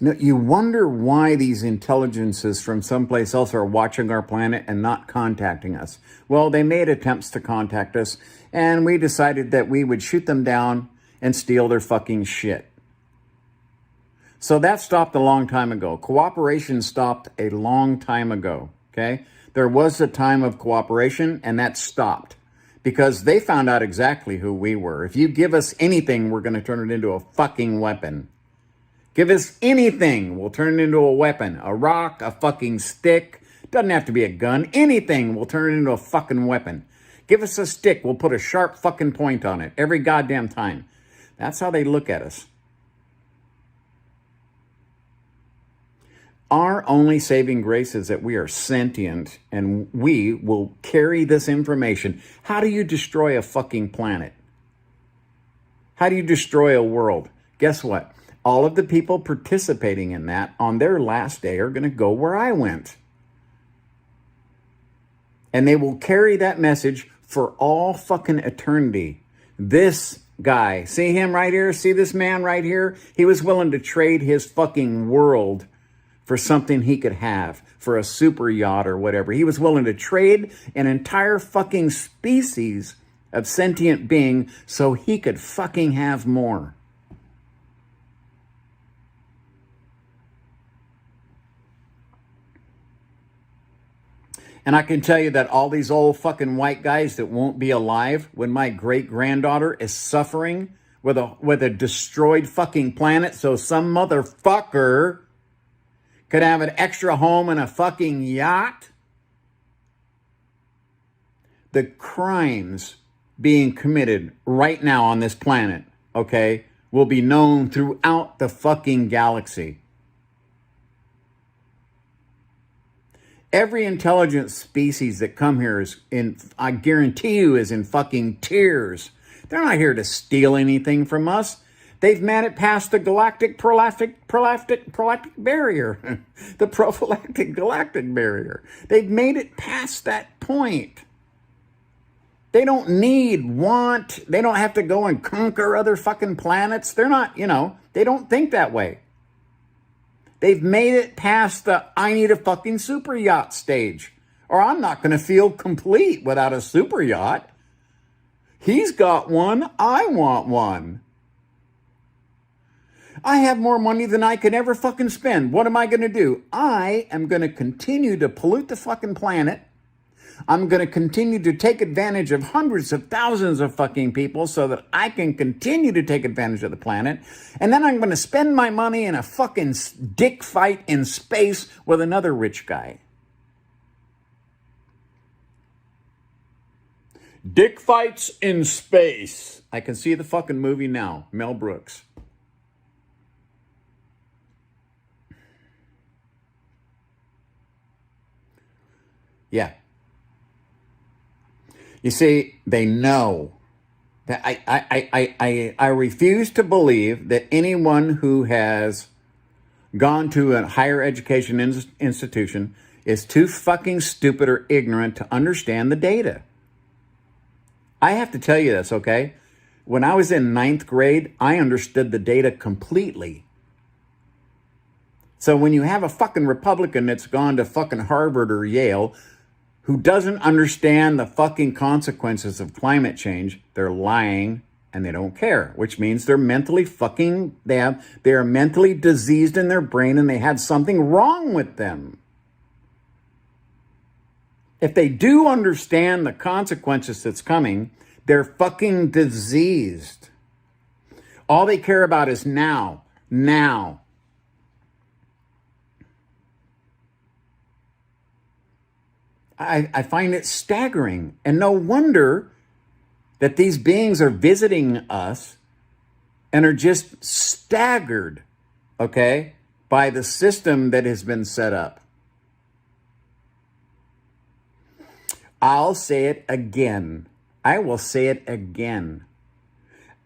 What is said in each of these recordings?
Now, you wonder why these intelligences from someplace else are watching our planet and not contacting us. Well, they made attempts to contact us, and we decided that we would shoot them down and steal their fucking shit. So that stopped a long time ago. Cooperation stopped a long time ago, okay? There was a time of cooperation, and that stopped because they found out exactly who we were. If you give us anything, we're going to turn it into a fucking weapon. Give us anything, we'll turn it into a weapon. A rock, a fucking stick. Doesn't have to be a gun. Anything, we'll turn it into a fucking weapon. Give us a stick, we'll put a sharp fucking point on it every goddamn time. That's how they look at us. Our only saving grace is that we are sentient and we will carry this information. How do you destroy a fucking planet? How do you destroy a world? Guess what? All of the people participating in that on their last day are going to go where I went. And they will carry that message for all fucking eternity. This guy, see him right here? See this man right here? He was willing to trade his fucking world for something he could have, for a super yacht or whatever. He was willing to trade an entire fucking species of sentient being so he could fucking have more. And I can tell you that all these old fucking white guys that won't be alive when my great-granddaughter is suffering with a destroyed fucking planet so some motherfucker could have an extra home and a fucking yacht. The crimes being committed right now on this planet, okay, will be known throughout the fucking galaxy. Every intelligent species that come here is I guarantee you, is in fucking tears. They're not here to steal anything from us. They've made it past the galactic prophylactic barrier. The prophylactic galactic barrier. They've made it past that point. They don't they don't have to go and conquer other fucking planets. They're not, they don't think that way. They've made it past the I need a fucking super yacht stage. Or I'm not going to feel complete without a super yacht. He's got one. I want one. I have more money than I can ever fucking spend. What am I going to do? I am going to continue to pollute the fucking planet. I'm going to continue to take advantage of hundreds of thousands of fucking people so that I can continue to take advantage of the planet. And then I'm going to spend my money in a fucking dick fight in space with another rich guy. Dick fights in space. I can see the fucking movie now. Mel Brooks. Yeah. You see, they know that I refuse to believe that anyone who has gone to a higher education institution is too fucking stupid or ignorant to understand the data. I have to tell you this, okay? When I was in 9th grade, I understood the data completely. So when you have a fucking Republican that's gone to fucking Harvard or Yale who doesn't understand the fucking consequences of climate change, they're lying and they don't care, which means they're mentally fucking, they are mentally diseased in their brain and they had something wrong with them. If they do understand the consequences that's coming, they're fucking diseased. All they care about is now. I find it staggering, and no wonder that these beings are visiting us and are just staggered, okay, by the system that has been set up. I'll say it again. I will say it again.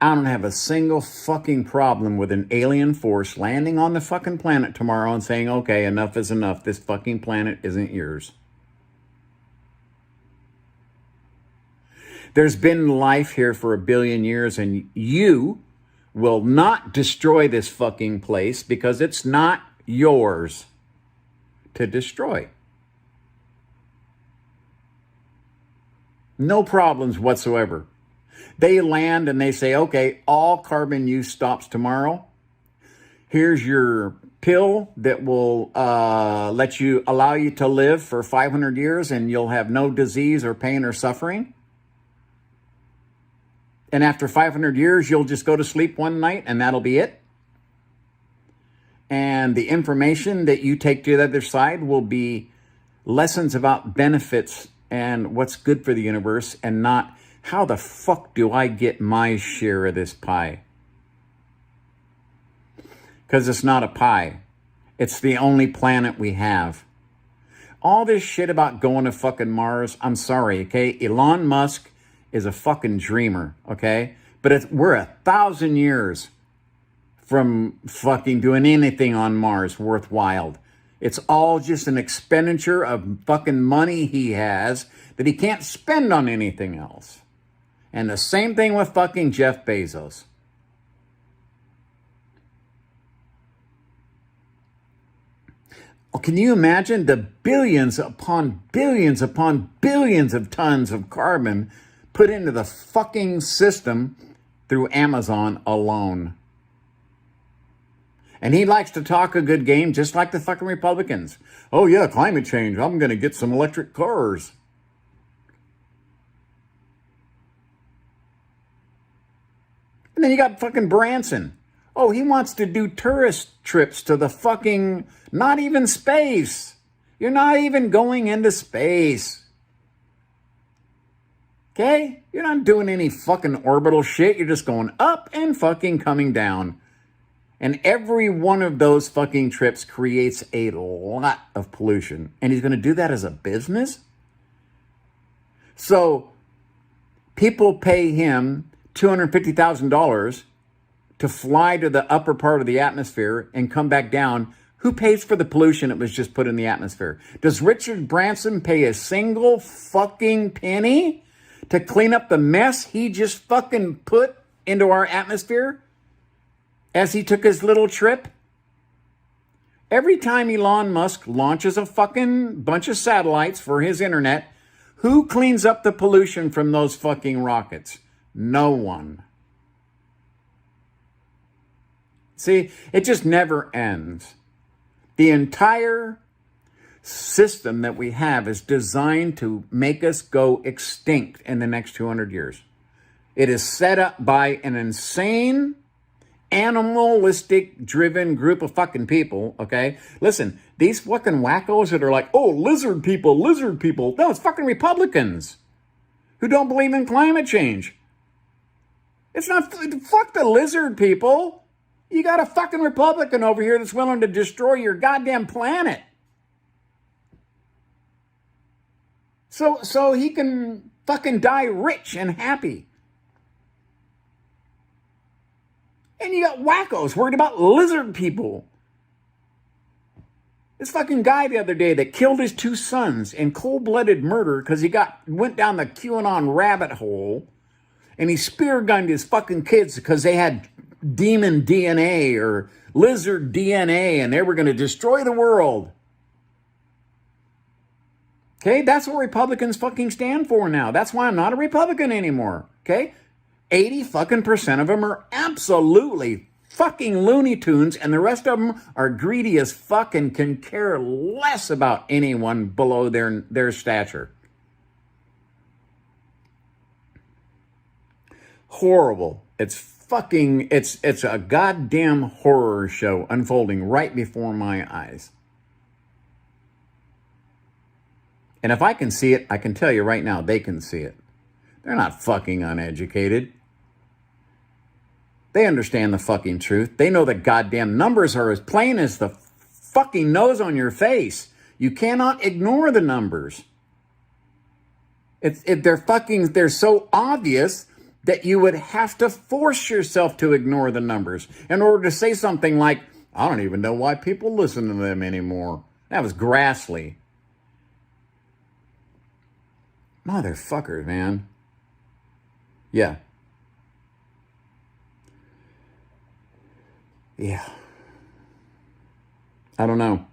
I don't have a single fucking problem with an alien force landing on the fucking planet tomorrow and saying, okay, enough is enough. This fucking planet isn't yours. There's been life here for 1 billion years, and you will not destroy this fucking place because it's not yours to destroy. No problems whatsoever. They land and they say, okay, all carbon use stops tomorrow. Here's your pill that will allow you to live for 500 years and you'll have no disease or pain or suffering. And after 500 years, you'll just go to sleep one night and that'll be it. And the information that you take to the other side will be lessons about benefits and what's good for the universe, and not how the fuck do I get my share of this pie? Because it's not a pie. It's the only planet we have. All this shit about going to fucking Mars, I'm sorry, okay? Elon Musk is a fucking dreamer, okay? But we're 1,000 years from fucking doing anything on Mars worthwhile. It's all just an expenditure of fucking money he has that he can't spend on anything else. And the same thing with fucking Jeff Bezos. Can you imagine the billions upon billions upon billions of tons of carbon put into the fucking system through Amazon alone? And he likes to talk a good game just like the fucking Republicans. Oh yeah, climate change. I'm going to get some electric cars. And then you got fucking Branson. Oh, he wants to do tourist trips to the fucking, not even space. You're not even going into space. Okay? You're not doing any fucking orbital shit. You're just going up and fucking coming down. And every one of those fucking trips creates a lot of pollution. And he's going to do that as a business? So people pay him $250,000 to fly to the upper part of the atmosphere and come back down. Who pays for the pollution that was just put in the atmosphere? Does Richard Branson pay a single fucking penny to clean up the mess he just fucking put into our atmosphere as he took his little trip? Every time Elon Musk launches a fucking bunch of satellites for his internet, who cleans up the pollution from those fucking rockets? No one. See, it just never ends. The entire system that we have is designed to make us go extinct in the next 200 years. It is set up by an insane, animalistic driven group of fucking people, okay? Listen, these fucking wackos that are like, oh, lizard people. No, it's fucking Republicans who don't believe in climate change. It's not, fuck the lizard people. You got a fucking Republican over here that's willing to destroy your goddamn planet. So he can fucking die rich and happy. And you got wackos worried about lizard people. This fucking guy the other day that killed his 2 sons in cold-blooded murder because he went down the QAnon rabbit hole, and he spear-gunned his fucking kids because they had demon DNA or lizard DNA and they were going to destroy the world. Okay, that's what Republicans fucking stand for now. That's why I'm not a Republican anymore. Okay, 80 fucking % of them are absolutely fucking Looney Tunes, and the rest of them are greedy as fuck and can care less about anyone below their stature. Horrible. It's a goddamn horror show unfolding right before my eyes. And if I can see it, I can tell you right now, they can see it. They're not fucking uneducated. They understand the fucking truth. They know the goddamn numbers are as plain as the fucking nose on your face. You cannot ignore the numbers. They're so obvious that you would have to force yourself to ignore the numbers in order to say something like, I don't even know why people listen to them anymore. That was Grassley. Motherfuckers, man. Yeah. Yeah. I don't know.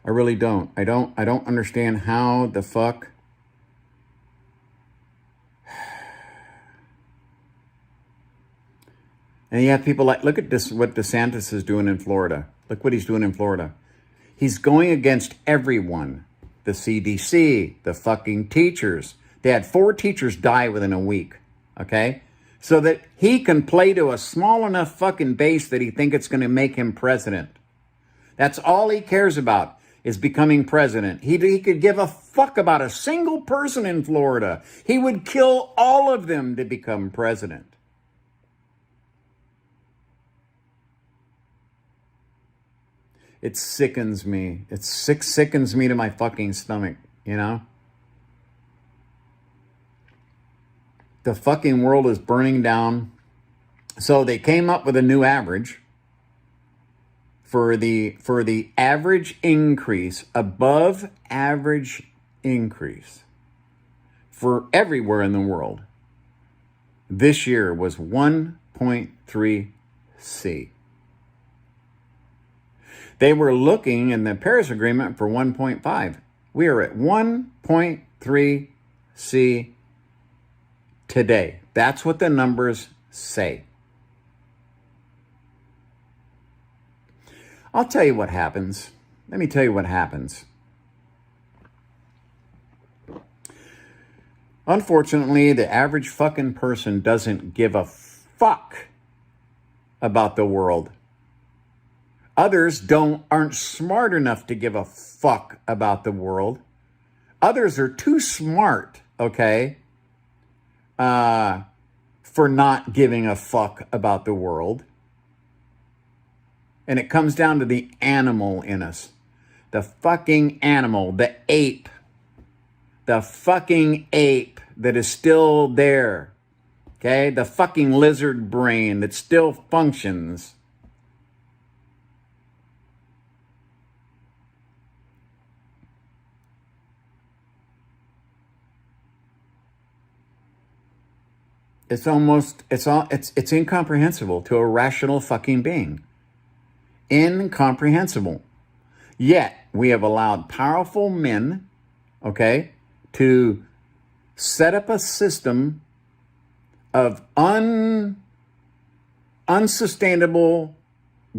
I really don't. I don't understand how the fuck. And you have people like, look at this, what DeSantis is doing in Florida. Look what he's doing in Florida. He's going against everyone. The CDC, the fucking teachers. They had 4 teachers die within a week. Okay? So that he can play to a small enough fucking base that he think it's going to make him president. That's all he cares about, is becoming president. He could give a fuck about a single person in Florida. He would kill all of them to become president. It sickens me. It sickens me to my fucking stomach, you know? The fucking world is burning down. So they came up with a new average for the average increase, above average increase for everywhere in the world. This year was 1.3 C. They were looking in the Paris Agreement for 1.5. We are at 1.3 C today. That's what the numbers say. I'll tell you what happens. Let me tell you what happens. Unfortunately, the average fucking person doesn't give a fuck about the world. Others aren't smart enough to give a fuck about the world. Others are too smart, okay, for not giving a fuck about the world. And it comes down to the animal in us. The fucking animal, the ape. The fucking ape that is still there. Okay? The fucking lizard brain that still functions. It's incomprehensible to a rational fucking being. Incomprehensible. Yet we have allowed powerful men, okay, to set up a system of unsustainable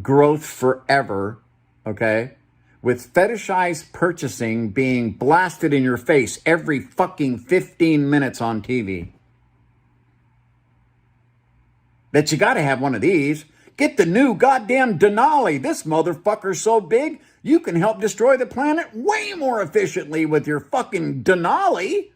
growth forever, okay, with fetishized purchasing being blasted in your face every fucking 15 minutes on TV. That you got to have one of these. Get the new goddamn Denali. This motherfucker's so big, you can help destroy the planet way more efficiently with your fucking Denali.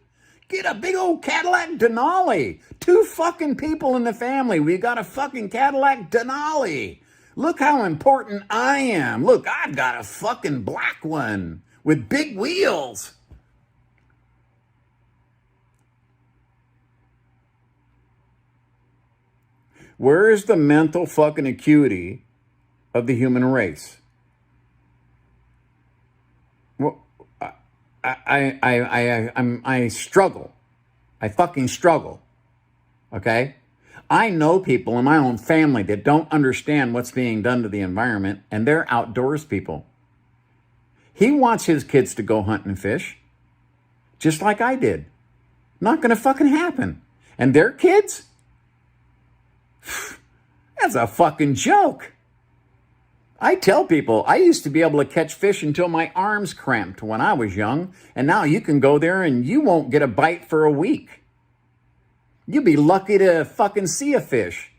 Get a big old Cadillac Denali. 2 fucking people in the family. We got a fucking Cadillac Denali. Look how important I am. Look, I've got a fucking black one with big wheels. Where is the mental fucking acuity of the human race? Well, I struggle. I fucking struggle. Okay? I know people in my own family that don't understand what's being done to the environment, and they're outdoors people. He wants his kids to go hunt and fish, just like I did. Not gonna fucking happen. And their kids? That's a fucking joke. I tell people I used to be able to catch fish until my arms cramped when I was young, and now you can go there and you won't get a bite for a week. You'd be lucky to fucking see a fish.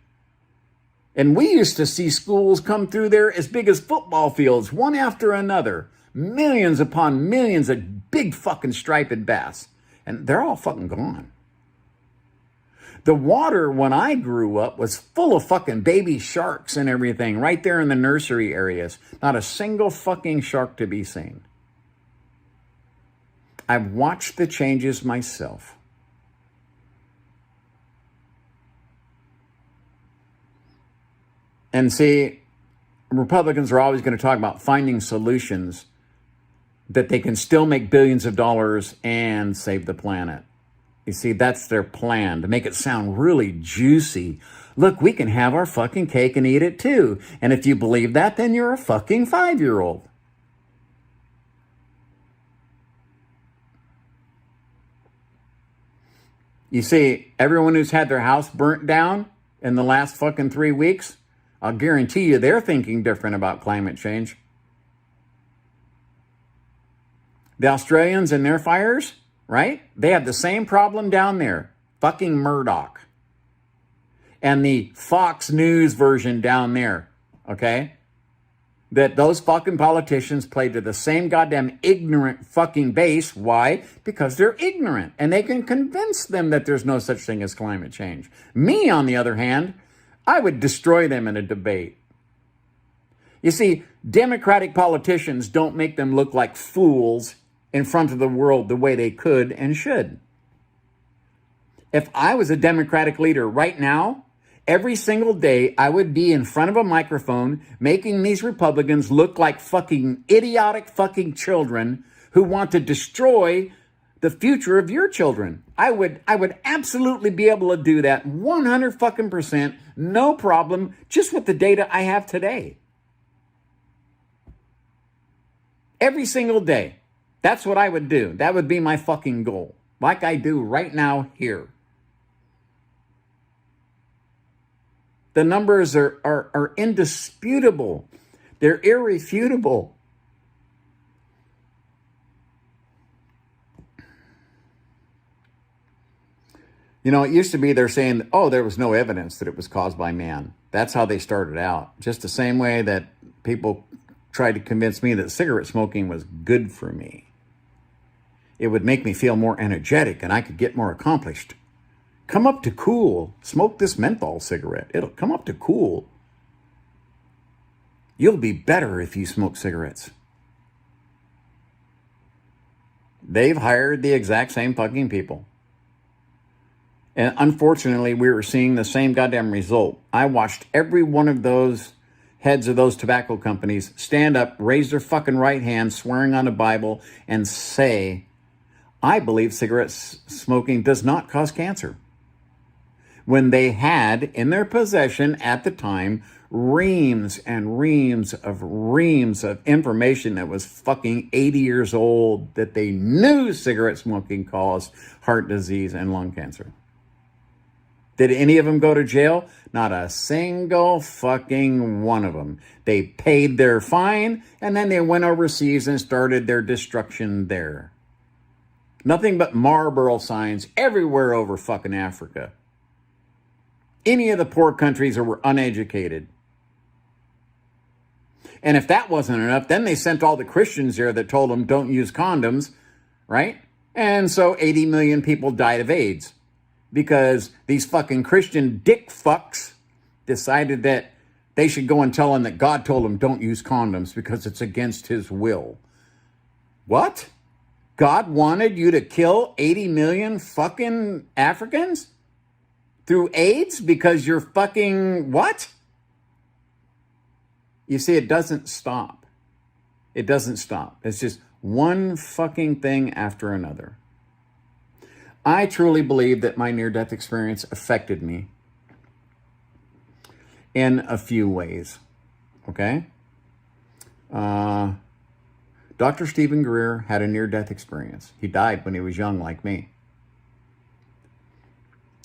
And we used to see schools come through there as big as football fields, one after another. Millions upon millions of big fucking striped bass. And they're all fucking gone. The water when I grew up was full of fucking baby sharks and everything right there in the nursery areas. Not a single fucking shark to be seen. I've watched the changes myself. And see, Republicans are always going to talk about finding solutions that they can still make billions of dollars and save the planet. You see, that's their plan, to make it sound really juicy. Look, we can have our fucking cake and eat it too. And if you believe that, then you're a fucking 5-year-old. You see, everyone who's had their house burnt down in the last fucking 3 weeks, I'll guarantee you they're thinking different about climate change. The Australians and their fires, right? They have the same problem down there. Fucking Murdoch. And the Fox News version down there, okay? That those fucking politicians play to the same goddamn ignorant fucking base. Why? Because they're ignorant. And they can convince them that there's no such thing as climate change. Me, on the other hand, I would destroy them in a debate. You see, Democratic politicians don't make them look like fools in front of the world the way they could and should. If I was a Democratic leader right now, every single day I would be in front of a microphone making these Republicans look like fucking idiotic fucking children who want to destroy the future of your children. I would absolutely be able to do that 100 fucking percent, no problem, just with the data I have today. Every single day. That's what I would do. That would be my fucking goal. Like I do right now here. The numbers are indisputable. They're irrefutable. You know, it used to be they're saying, oh, there was no evidence that it was caused by man. That's how they started out. Just the same way that people tried to convince me that cigarette smoking was good for me. It would make me feel more energetic and I could get more accomplished. Come up to cool. Smoke this menthol cigarette. It'll come up to cool. You'll be better if you smoke cigarettes. They've hired the exact same fucking people. And unfortunately, we were seeing the same goddamn result. I watched every one of those heads of those tobacco companies stand up, raise their fucking right hand, swearing on the Bible, and say, I believe cigarette smoking does not cause cancer. When they had in their possession at the time reams and reams of information that was fucking 80 years old that they knew cigarette smoking caused heart disease and lung cancer. Did any of them go to jail? Not a single fucking one of them. They paid their fine and then they went overseas and started their destruction there. Nothing but Marlboro signs everywhere over fucking Africa. Any of the poor countries that were uneducated. And if that wasn't enough, then they sent all the Christians there that told them don't use condoms, right? And so 80 million people died of AIDS because these fucking Christian dick fucks decided that they should go and tell them that God told them don't use condoms because it's against his will. What? God wanted you to kill 80 million fucking Africans through AIDS because you're fucking what? You see, it doesn't stop. It doesn't stop. It's just one fucking thing after another. I truly believe that my near-death experience affected me in a few ways, okay? Dr. Stephen Greer had a near-death experience. He died when he was young like me.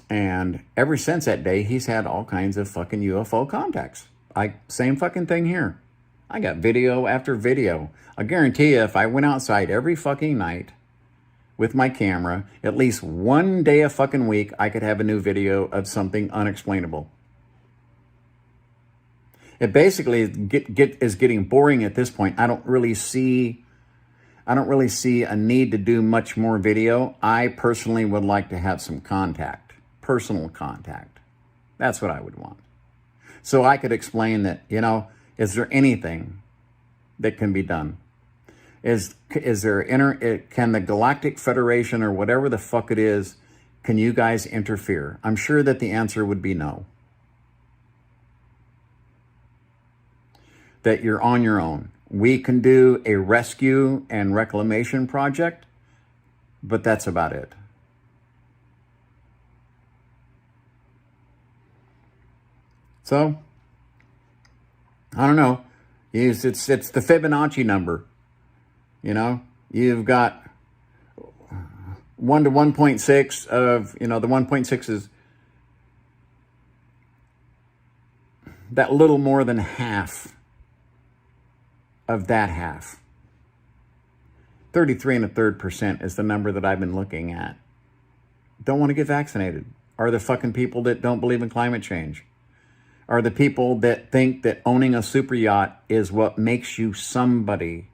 And ever since that day, he's had all kinds of fucking UFO contacts. Same fucking thing here. I got video after video. I guarantee you, if I went outside every fucking night with my camera, at least one day a fucking week, I could have a new video of something unexplainable. It basically is getting boring at this point. I don't really see a need to do much more video. I personally would like to have some contact, personal contact. That's what I would want. So I could explain that, is there anything that can be done? Can the Galactic Federation or whatever the fuck it is, can you guys interfere? I'm sure that the answer would be no. That you're on your own. We can do a rescue and reclamation project, but that's about it. So, I don't know. It's the Fibonacci number. You know, you've got 1 to 1.6 of, the 1.6 is that little more than half of that half. 33 and a third % is the number that I've been looking at. Don't want to get vaccinated. Are the fucking people that don't believe in climate change. Are the people that think that owning a super yacht is what makes you somebody.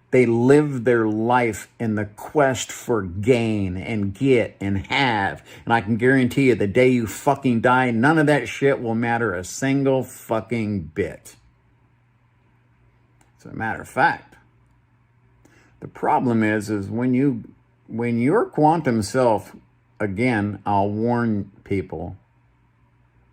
They live their life in the quest for gain and get and have. And I can guarantee you the day you fucking die, none of that shit will matter a single fucking bit. As a matter of fact, the problem is when your quantum self, again, I'll warn people,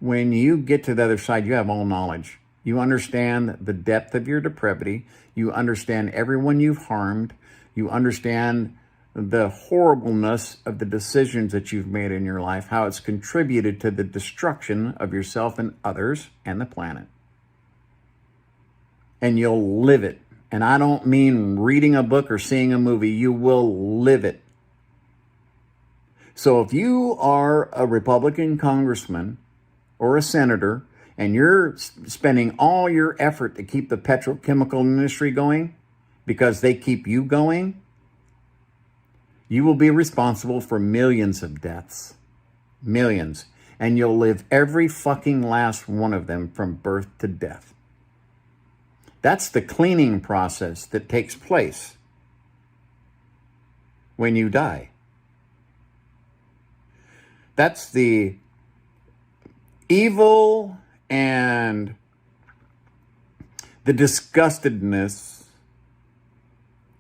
when you get to the other side, you have all knowledge. You understand the depth of your depravity. You understand everyone you've harmed. You understand the horribleness of the decisions that you've made in your life, how it's contributed to the destruction of yourself and others and the planet. And you'll live it. And I don't mean reading a book or seeing a movie. You will live it. So if you are a Republican congressman or a senator, and you're spending all your effort to keep the petrochemical industry going because they keep you going, you will be responsible for millions of deaths. Millions. And you'll live every fucking last one of them from birth to death. That's the cleaning process that takes place when you die. That's the evil and the disgustedness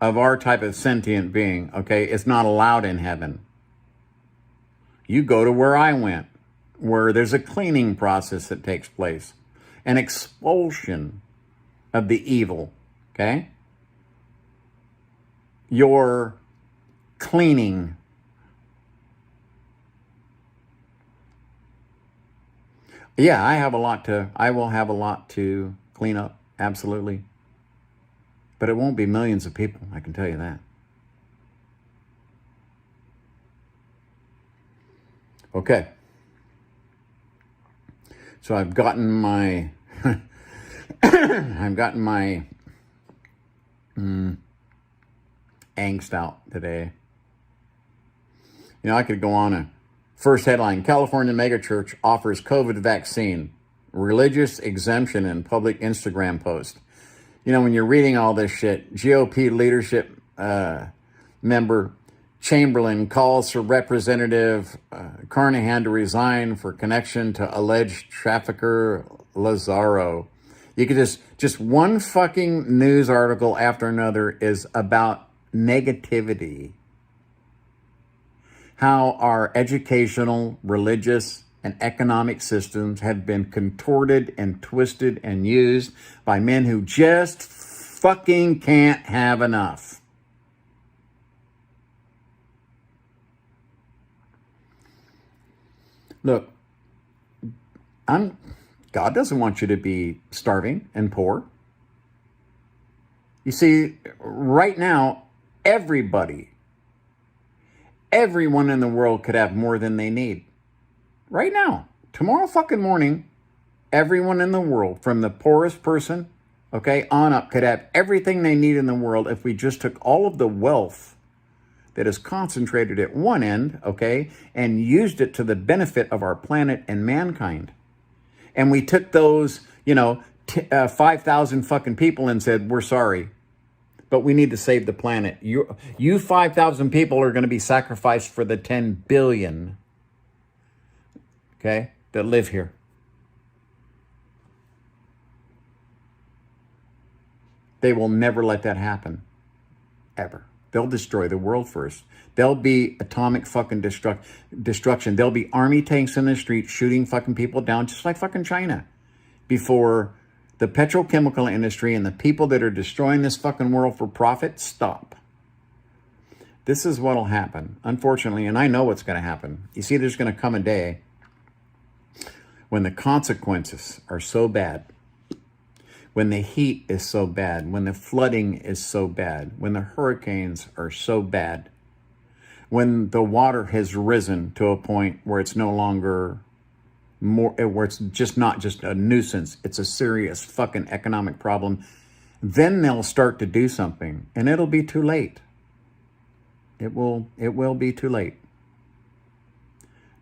of our type of sentient being, okay? It's not allowed in heaven. You go to where I went, where there's a cleaning process that takes place, an expulsion of the evil, okay? Your cleaning. Yeah, I will have a lot to clean up, absolutely. But it won't be millions of people, I can tell you that. Okay. So I've gotten my angst out today. I could go on a first headline: California megachurch offers COVID vaccine, religious exemption in public Instagram post. When you're reading all this shit, GOP leadership member Chamberlain calls for Representative Carnahan to resign for connection to alleged trafficker Lazaro. You could just one fucking news article after another is about negativity. How our educational, religious, and economic systems have been contorted and twisted and used by men who just fucking can't have enough. Look, God doesn't want you to be starving and poor. You see, right now, everyone in the world could have more than they need. Right now, tomorrow fucking morning, everyone in the world, from the poorest person, on up, could have everything they need in the world if we just took all of the wealth that is concentrated at one end, and used it to the benefit of our planet and mankind. And we took those, 5,000 fucking people and said, we're sorry, but we need to save the planet. You 5,000 people are going to be sacrificed for the 10 billion, that live here. They will never let that happen, ever. They'll destroy the world first. There'll be atomic fucking destruction. There'll be army tanks in the street shooting fucking people down, just like fucking China, before the petrochemical industry and the people that are destroying this fucking world for profit stop. This is what'll happen, unfortunately, and I know what's going to happen. You see, there's going to come a day when the consequences are so bad, when the heat is so bad, when the flooding is so bad, when the hurricanes are so bad, when the water has risen to a point where it's no longer where it's just not just a nuisance, it's a serious fucking economic problem, then they'll start to do something, and it'll be too late. It will be too late.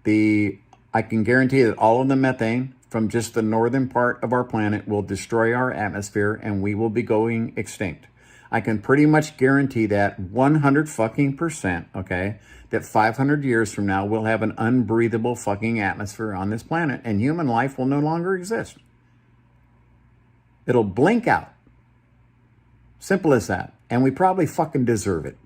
I can guarantee that all of the methane from just the northern part of our planet will destroy our atmosphere, and we will be going extinct. I can pretty much guarantee that 100 fucking percent, okay, that 500 years from now we'll have an unbreathable fucking atmosphere on this planet, and human life will no longer exist. It'll blink out. Simple as that. And we probably fucking deserve it.